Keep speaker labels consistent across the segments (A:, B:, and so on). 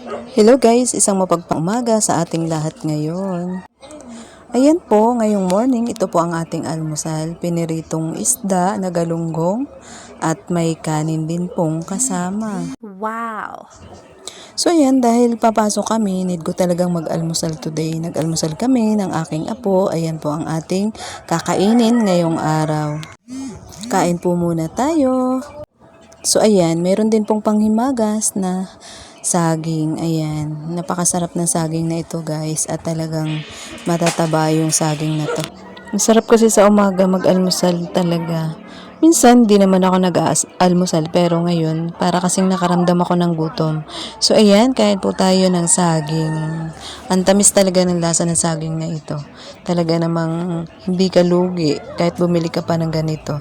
A: Hello guys, isang mapagpalang umaga sa ating lahat ngayon. Ayan po, ngayong morning, ito po ang ating almusal. Piniritong isda na galunggong at may kanin din pong kasama.
B: Wow!
A: So ayan, dahil papasok kami, need ko talagang mag-almusal today. Nag-almusal kami ng aking apo. Ayan po ang ating kakainin ngayong araw. Kain po muna tayo. So ayan, meron din pong panghimagas na saging. Ayan, napakasarap ng saging na ito guys at talagang matataba yung saging na to. Masarap kasi sa umaga mag-almusal talaga. Minsan di naman ako nag-almusal pero ngayon para kasing nakaramdam ako ng gutom. So ayan, kain po tayo ng saging. Ang tamis talaga ng lasa ng saging na ito. Talaga namang hindi ka lugi kahit bumili ka pa ng ganito.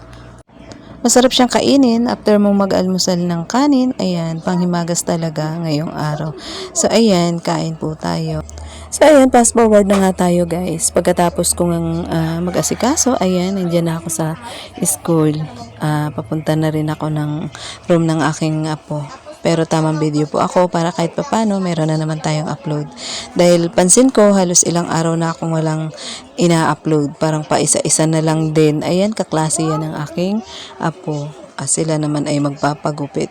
A: Masarap siyang kainin after mong mag-almusal ng kanin. Ayan, panghimagas talaga ngayong araw. So, ayan, kain po tayo. So, ayan, fast forward na nga tayo guys. Pagkatapos kong mag-asikaso, ayan, nandiyan na ako sa school. Papunta na rin ako ng room ng aking apo. Pero tamang video po ako para kahit papano meron na naman tayong upload. Dahil pansin ko halos ilang araw na akong walang ina-upload. Parang pa isa-isa na lang din. Ayan, kaklase yan ng aking apo. Sila naman ay magpapagupit.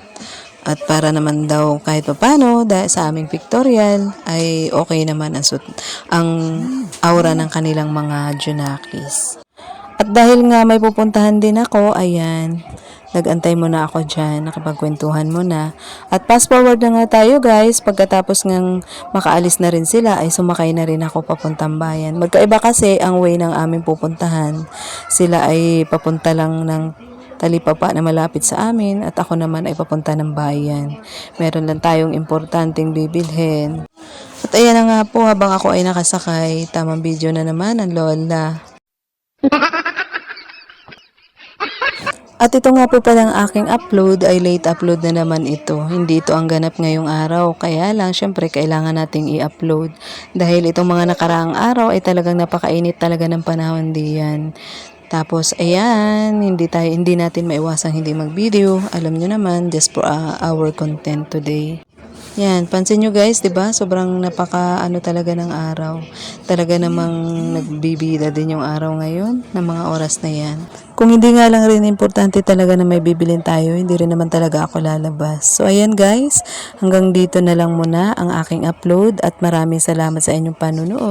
A: At para naman daw kahit papano dahil sa aming pictorial ay okay naman ang aura ng kanilang mga junakis. At dahil nga may pupuntahan din ako, ayan, nag-antay muna ako dyan, nakipagkwentuhan muna. At fast forward na nga tayo guys, pagkatapos ngang makaalis na rin sila ay sumakay na rin ako papuntang bayan. Magkaiba kasi ang way ng aming pupuntahan. Sila ay papunta lang ng talipapa na malapit sa amin at ako naman ay papunta ng bayan. Meron lang tayong importanteng bibilhin. At ayan na nga po habang ako ay nakasakay, tamang video na naman ang lola. At ito nga po palang aking upload ay late upload na naman ito. Hindi ito ang ganap ngayong araw. Kaya lang syempre kailangan nating i-upload. Dahil itong mga nakaraang araw ay talagang napakainit talaga ng panahon diyan. Tapos ayan, hindi natin maiwasang hindi mag-video. Alam nyo naman, just for our content today. Yan, pansin nyo guys, 'di ba? Sobrang napaka talaga ng araw. Talaga namang nagbibida din yung araw ngayon ng mga oras na 'yan. Kung hindi nga lang rin importante talaga na may bibilin tayo, hindi rin naman talaga ako lalabas. So ayan guys, hanggang dito na lang muna ang aking upload at maraming salamat sa inyong panunood.